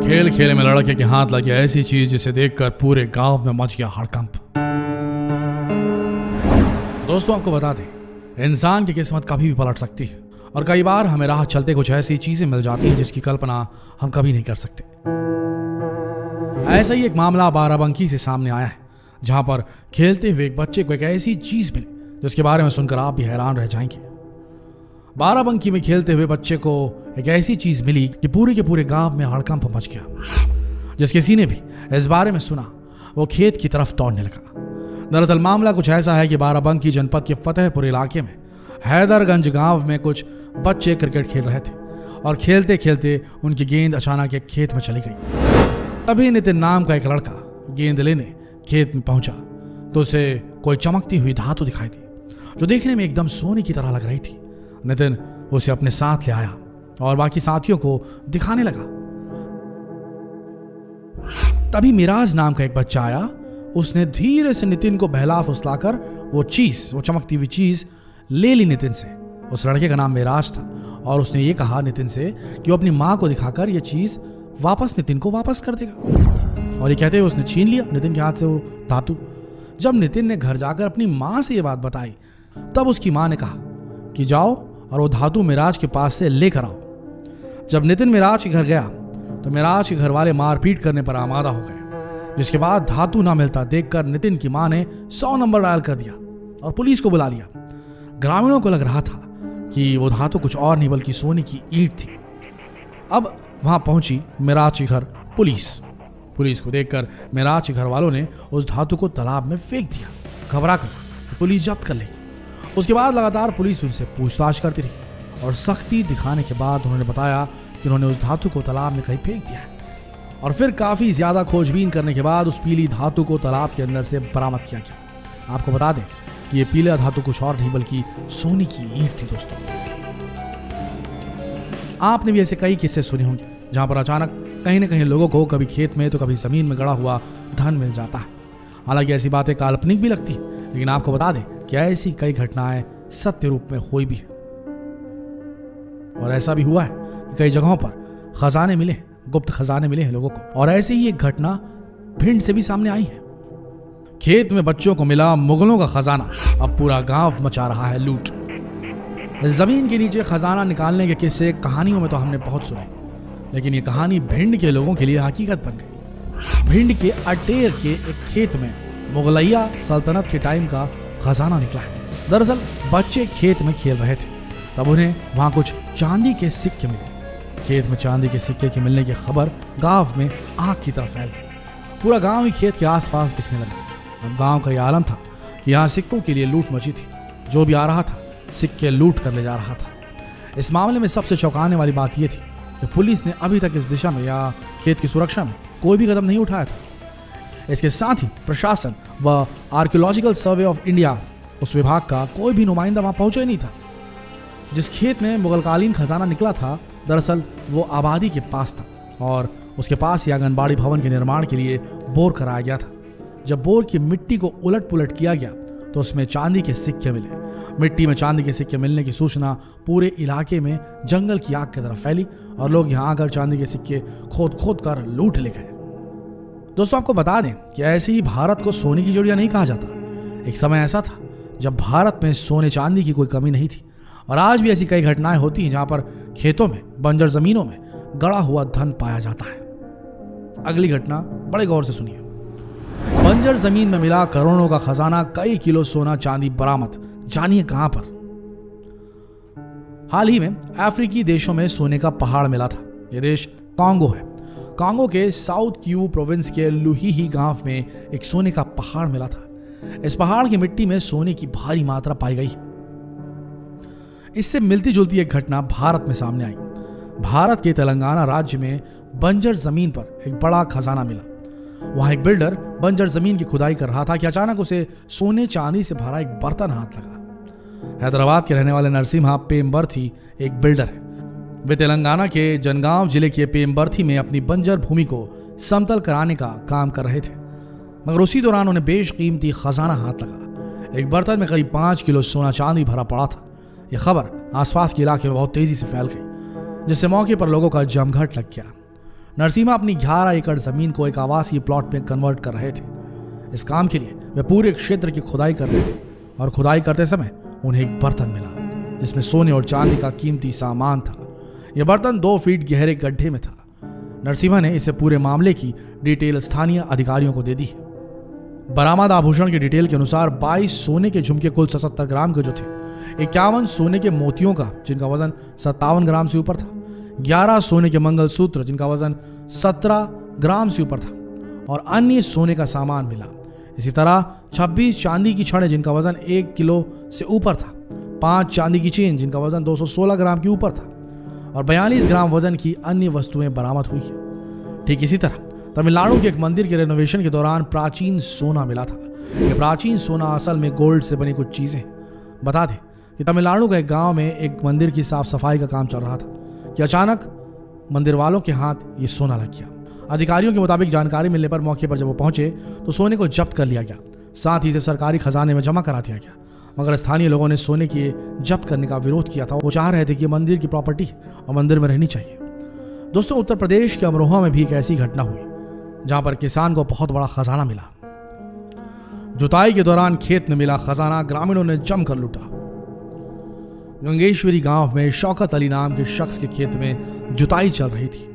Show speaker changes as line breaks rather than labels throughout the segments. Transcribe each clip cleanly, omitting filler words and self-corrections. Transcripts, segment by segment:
खेल खेल में लड़के के हाथ लगी ऐसी चीज जिसे देखकर पूरे गांव में मच गया हड़कंप। दोस्तों, आपको बता दें, इंसान की किस्मत कभी भी पलट सकती है और कई बार हमें राह चलते कुछ ऐसी चीजें मिल जाती हैं जिसकी कल्पना हम कभी नहीं कर सकते। ऐसा ही एक मामला बाराबंकी से सामने आया है, जहां पर खेलते हुए एक बच्चे को एक ऐसी चीज मिली जिसके बारे में सुनकर आप भी हैरान रह जाएंगे। बाराबंकी में खेलते हुए बच्चे को एक ऐसी चीज मिली कि पूरे के पूरे गांव में हड़कंप मच गया। जिस किसी ने भी इस बारे में सुना वो खेत की तरफ दौड़ने लगा। दरअसल मामला कुछ ऐसा है कि बाराबंकी जनपद के फतेहपुर इलाके में हैदरगंज गांव में कुछ बच्चे क्रिकेट खेल रहे थे और खेलते खेलते उनकी गेंद अचानक एक खेत में चली गई। तभी नितिन नाम का एक लड़का गेंद लेने खेत में पहुंचा तो उसे कोई चमकती हुई धातु दिखाई दी जो देखने में एकदम सोने की तरह लग रही थी। नितिन उसे अपने साथ ले आया और बाकी साथियों को दिखाने लगा। तभी मिराज नाम का एक बच्चा आया। उसने धीरे से नितिन को बहला फुसलाकर वो चमकती हुई चीज ले ली नितिन से। उस लड़के का नाम मिराज था और उसने ये कहा नितिन से कि वो अपनी मां को दिखाकर ये चीज वापस नितिन को वापस कर देगा। और ये कहते हुए उसने छीन लिया नितिन के हाथ से वो धातु। जब नितिन ने घर जाकर अपनी मां से ये बात बताई तब उसकी मां ने कहा कि जाओ और वो धातु मिराज के पास से लेकर आओ। जब नितिन मिराज के घर गया तो मिराज के घर वाले मारपीट करने पर आमादा हो गए, जिसके बाद धातु ना मिलता देखकर नितिन की मां ने 100 नंबर डायल कर दिया और पुलिस को बुला लिया। ग्रामीणों को लग रहा था कि वो धातु कुछ और नहीं बल्कि सोने की ईंट थी। अब वहां पहुंची मिराज के घर पुलिस को देखकर मिराज के घर वालों ने उस धातु को तालाब में फेंक दिया, घबरा कर पुलिस जब्त कर लेगी। उसके बाद लगातार पुलिस उनसे पूछताछ करती रही और सख्ती दिखाने के बाद उन्होंने बताया कि उन्होंने उस धातु को तालाब में कहीं फेंक दिया है। और फिर काफी ज्यादा खोजबीन करने के बाद उस पीली धातु को तालाब के अंदर से बरामद किया गया। आपको बता दें कि ये पीला धातु कुछ और नहीं बल्कि सोने की ईंट थी। दोस्तों, आपने भी ऐसे कई किस्से सुने होंगे जहां पर अचानक कहीं न कहीं लोगों को कभी खेत में तो कभी जमीन में गड़ा हुआ धन मिल जाता है। हालांकि ऐसी बातें काल्पनिक भी लगती है, लेकिन आपको बता दें कि ऐसी कई घटनाएं सत्य रूप में हुई भी है। और ऐसा भी हुआ है कि कई जगहों पर खजाने मिले, गुप्त खजाने मिले हैं लोगों को। और ऐसी ही एक घटना भिंड से भी सामने आई है। खेत में बच्चों को मिला मुगलों का खजाना, अब पूरा गांव मचा रहा है लूट। जमीन के नीचे खजाना निकालने के किस्से कहानियों में तो हमने बहुत सुने, लेकिन ये कहानी भिंड के लोगों के लिए हकीकत बन गई। भिंड के अटेर के एक खेत में मुगलैया सल्तनत के टाइम का खजाना निकला है। दरअसल बच्चे खेत में खेल रहे थे, तब उन्हें वहां कुछ चांदी के सिक्के मिले। खेत में चांदी के सिक्के के मिलने की खबर गांव में आग की तरह फैल गई। पूरा गांव ही खेत के आसपास दिखने लगा। अब गांव का यह आलम था कि यहाँ सिक्कों के लिए लूट मची थी। जो भी आ रहा था सिक्के लूट कर ले जा रहा था। इस मामले में सबसे चौंकाने वाली बात यह थी कि पुलिस ने अभी तक इस दिशा में या खेत की सुरक्षा में कोई भी कदम नहीं उठाया था। इसके साथ ही प्रशासन व आर्कियोलॉजिकल सर्वे ऑफ इंडिया उस विभाग का कोई भी नुमाइंदा वहां पहुंचा ही नहीं था। जिस खेत में मुगलकालीन खजाना निकला था दरअसल वो आबादी के पास था और उसके पास ही आंगनबाड़ी भवन के निर्माण के लिए बोर कराया गया था। जब बोर की मिट्टी को उलट पुलट किया गया तो उसमें चांदी के सिक्के मिले। मिट्टी में चांदी के सिक्के मिलने की सूचना पूरे इलाके में जंगल की आग की तरह फैली और लोग यहाँ आकर चांदी के सिक्के खोद खोद कर लूट ले गए। दोस्तों, आपको बता दें कि ऐसे ही भारत को सोने की चिड़िया नहीं कहा जाता। एक समय ऐसा था जब भारत में सोने चांदी की कोई कमी नहीं थी और आज भी ऐसी कई घटनाएं होती हैं जहां पर खेतों में, बंजर जमीनों में गड़ा हुआ धन पाया जाता है। अगली घटना बड़े गौर से सुनिए। बंजर जमीन में मिला करोड़ों का खजाना, कई किलो सोना चांदी बरामद। जानिए कहां पर। हाल ही में अफ्रीकी देशों में सोने का पहाड़ मिला था। यह देश कांगो है। कांगो के साउथ क्यू प्रोविंस के लुहिही गांव में एक सोने का पहाड़ मिला था। इस पहाड़ की मिट्टी में सोने की भारी मात्रा पाई गई। इससे मिलती जुलती एक घटना भारत में सामने आई। भारत के तेलंगाना राज्य में बंजर जमीन पर एक बड़ा खजाना मिला। वहां एक बिल्डर बंजर जमीन की खुदाई कर रहा था कि अचानक उसे सोने चांदी से भरा एक बर्तन हाथ लगा। हैदराबाद के रहने वाले नरसिम्हा पेम्बर्थी एक बिल्डर है। वे तेलंगाना के जनगांव जिले के पेम्बर्थी में अपनी बंजर भूमि को समतल कराने का काम कर रहे थे, मगर उसी दौरान उन्हें बेशकीमती खजाना हाथ लगा। एक बर्तन में करीब 5 किलो सोना चांदी भरा पड़ा था। यह खबर आसपास के इलाके में बहुत तेजी से फैल गई, जिससे मौके पर लोगों का जमघट लग गया। नरसिम्हा अपनी 11 एकड़ जमीन को एक आवासीय प्लॉट में कन्वर्ट कर रहे थे। इस काम के लिए वे पूरे क्षेत्र की खुदाई कर रहे थे और खुदाई करते समय उन्हें एक बर्तन मिला जिसमें सोने और चांदी का कीमती सामान था। यह बर्तन 2 फीट गहरे गड्ढे में था। नरसिम्हा ने इसे पूरे मामले की डिटेल स्थानीय अधिकारियों को दे दी। बरामद आभूषण की डिटेल के अनुसार 22 सोने के झुमके कुल 77 ग्राम के जो थे, 51 सोने के मोतियों का जिनका वजन 57 ग्राम से ऊपर था, 11 सोने के मंगलसूत्र जिनका वजन 17 ग्राम से ऊपर था और अन्य सोने का सामान मिला। इसी तरह 26 चांदी की छड़ें जिनका वजन 1 किलो से ऊपर था, 5 चांदी की चेन जिनका वजन 216 ग्राम के ऊपर था और 42 ग्राम वजन की अन्य वस्तुएं बरामद हुई है। ठीक इसी तरह तमिलनाडु के एक मंदिर के रेनोवेशन के दौरान प्राचीन सोना मिला था। यह प्राचीन सोना असल में गोल्ड से बनी कुछ चीजें। बता दें कि तमिलनाडु के एक गांव में एक मंदिर की साफ सफाई का काम चल रहा था कि अचानक मंदिर वालों के हाथ ये सोना लग गया। अधिकारियों के मुताबिक जानकारी मिलने पर मौके पर जब वो पहुंचे तो सोने को जब्त कर लिया गया, साथ ही इसे सरकारी खजाने में जमा करा दिया गया। मगर स्थानीय लोगों ने सोने की जब्त करने का विरोध किया था। वो चाह रहे थे कि मंदिर की प्रॉपर्टी और मंदिर में रहनी चाहिए। दोस्तों, उत्तर प्रदेश के अमरोहा में भी एक ऐसी घटना हुई जहां पर किसान को बहुत बड़ा खजाना मिला। जुताई के दौरान खेत में मिला खजाना ग्रामीणों ने जमकर लूटा। गंगेश्वरी गांव में शौकत अली नाम के शख्स के खेत में जुताई चल रही थी।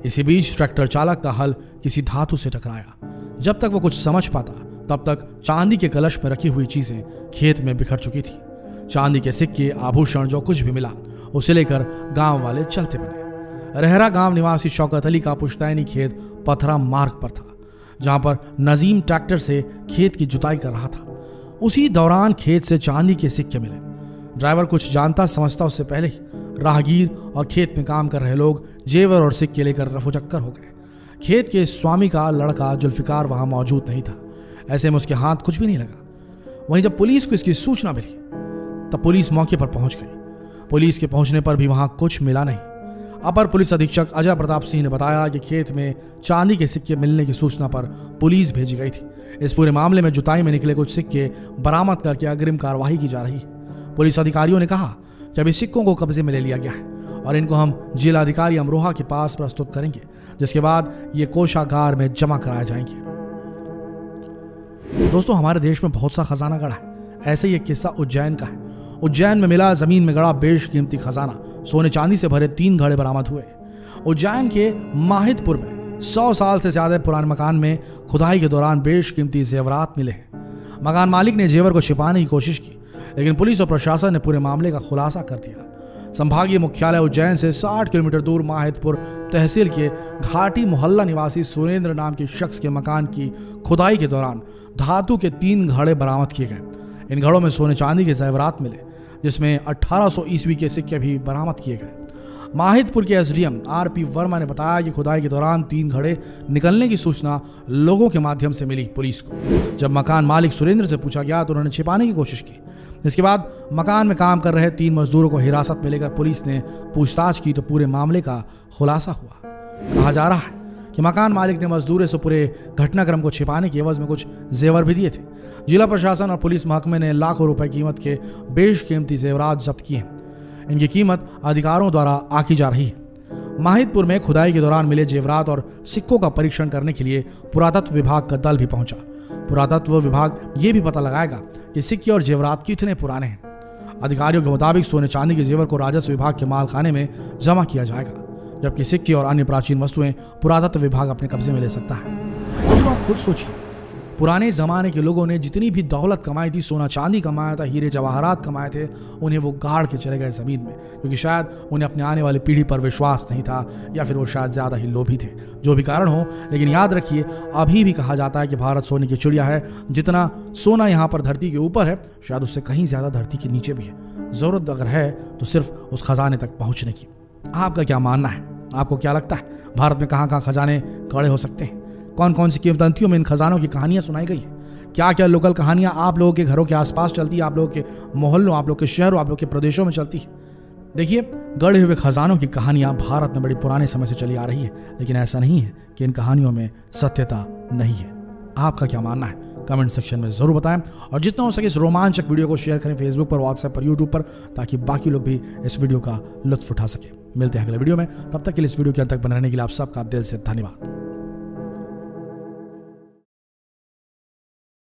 इसी बीच ट्रैक्टर चालक का हल किसी धातु से टकराया। जब तक वो कुछ समझ पाता तब तक चांदी के कलश में रखी हुई चीजें खेत में बिखर चुकी थी। चांदी के सिक्के, आभूषण, जो कुछ भी मिला उसे लेकर गांव वाले चलते बने। रहरा गांव निवासी शौकत अली का पुश्तैनी खेत पथरा मार्ग पर था जहां पर नजीम ट्रैक्टर से खेत की जुताई कर रहा था। उसी दौरान खेत से चांदी के सिक्के मिले। ड्राइवर कुछ जानता समझता उससे पहले ही राहगीर और खेत में काम कर रहे लोग जेवर और सिक्के लेकर रफूचक्कर हो गए। खेत के स्वामी का लड़का जुल्फिकार वहां मौजूद नहीं था। ऐसे में उसके हाथ कुछ भी नहीं लगा। वहीं जब पुलिस को इसकी सूचना मिली तब पुलिस मौके पर पहुंच गई। पुलिस के पहुंचने पर भी वहां कुछ मिला नहीं। अपर पुलिस अधीक्षक अजय प्रताप सिंह ने बताया कि खेत में चांदी के सिक्के मिलने की सूचना पर पुलिस भेजी गई थी। इस पूरे मामले में जुताई में निकले कुछ सिक्के बरामद करके अग्रिम कार्रवाई की जा रही है। पुलिस अधिकारियों ने कहा कि अभी सिक्कों को कब्जे में ले लिया गया है और इनको हम जिलाधिकारी अमरोहा के पास प्रस्तुत करेंगे, जिसके बाद ये कोषागार में जमा कराए जाएंगे। दोस्तों, हमारे देश में बहुत सा खजाना गड़ा है। ऐसे ही एक किस्सा उज्जैन का है। उज्जैन में मिला जमीन में गड़ा बेशकीमती खजाना। सोने चांदी से भरे 3 घड़े बरामद हुए। उज्जैन के माहिदपुर में 100 साल से ज्यादा पुराने मकान में खुदाई के दौरान बेशकीमती जेवरात मिले हैं। मकान मालिक ने जेवर को छिपाने की कोशिश की, लेकिन पुलिस और प्रशासन ने पूरे मामले का खुलासा कर दिया। संभागीय मुख्यालय उज्जैन से 60 किलोमीटर दूर माहिदपुर तहसील के घाटी मोहल्ला निवासी सुरेंद्र नाम के शख्स के मकान की खुदाई के दौरान धातु के 3 घड़े बरामद किए गए। इन घड़ों में सोने चांदी के जेवरात मिले, जिसमें 1800 ईस्वी के सिक्के भी बरामद किए गए। माहिदपुर के एसडीएम आरपी वर्मा ने बताया कि खुदाई के दौरान 3 घड़े निकलने की सूचना लोगों के माध्यम से मिली पुलिस को। जब मकान मालिक सुरेंद्र से पूछा गया तो उन्होंने छिपाने की कोशिश की। इसके बाद मकान में काम कर रहे 3 मजदूरों को हिरासत में लेकर पुलिस ने पूछताछ की तो पूरे मामले का खुलासा हुआ। कहा जा रहा है कि मकान मालिक ने मजदूरों से पूरे घटनाक्रम को छिपाने की एवज में कुछ जेवर भी दिए थे। जिला प्रशासन और पुलिस महकमे ने लाखों रुपए कीमत के बेशकीमती जेवरात जब्त किए हैं। इनकी कीमत अधिकारियों द्वारा आंकी जा रही है। माहिदपुर में खुदाई के दौरान मिले जेवरात और सिक्कों का परीक्षण करने के लिए पुरातत्व विभाग का दल भी पहुंचा। पुरातत्व विभाग ये भी पता लगाएगा कि सिक्के और जेवरात कितने पुराने हैं। अधिकारियों के मुताबिक सोने चांदी के जेवर को राजस्व विभाग के मालखाने में जमा किया जाएगा, जबकि सिक्के और अन्य प्राचीन वस्तुएं पुरातत्व विभाग अपने कब्जे में ले सकता है। दोस्तों, आप खुद सोचिए, पुराने जमाने के लोगों ने जितनी भी दौलत कमाई थी, सोना चांदी कमाया था, हीरे जवाहरात कमाए थे, उन्हें वो गाड़ के चले गए जमीन में, क्योंकि शायद उन्हें अपने आने वाली पीढ़ी पर विश्वास नहीं था या फिर वो शायद ज्यादा ही लोभी थे। जो भी कारण हो, लेकिन याद रखिए, अभी भी कहा जाता है कि भारत सोने की चिड़िया है। जितना सोना यहाँ पर धरती के ऊपर है, शायद उससे कहीं ज्यादा धरती के नीचे भी है। जरूरत अगर है तो सिर्फ उस खजाने तक पहुंचने की। आपका क्या मानना है? आपको क्या लगता है भारत में कहाँ कहाँ खजाने खड़े हो सकते हैं? कौन कौन सी किंवदंतियों में इन खजानों की कहानियां सुनाई गई है? क्या क्या लोकल कहानियां आप लोगों के घरों के आसपास चलती है, आप लोगों के मोहल्लों, आप लोगों के शहरों, आप लोगों के प्रदेशों में चलती है? देखिए, गढ़े हुए खजानों की कहानियां भारत में बड़ी पुराने समय से चली आ रही है, लेकिन ऐसा नहीं है कि इन कहानियों में सत्यता नहीं है। आपका क्या मानना है? कमेंट सेक्शन में जरूर बताएं और जितना हो सके इस रोमांचक वीडियो को शेयर करें फेसबुक पर, व्हाट्सएप पर, यूट्यूब पर, ताकि बाकी लोग भी इस वीडियो का लुत्फ उठा सके। मिलते हैं अगले वीडियो में, तब तक के लिए इस वीडियो के अंत तक बने रहने के लिए आप सबका दिल से धन्यवाद।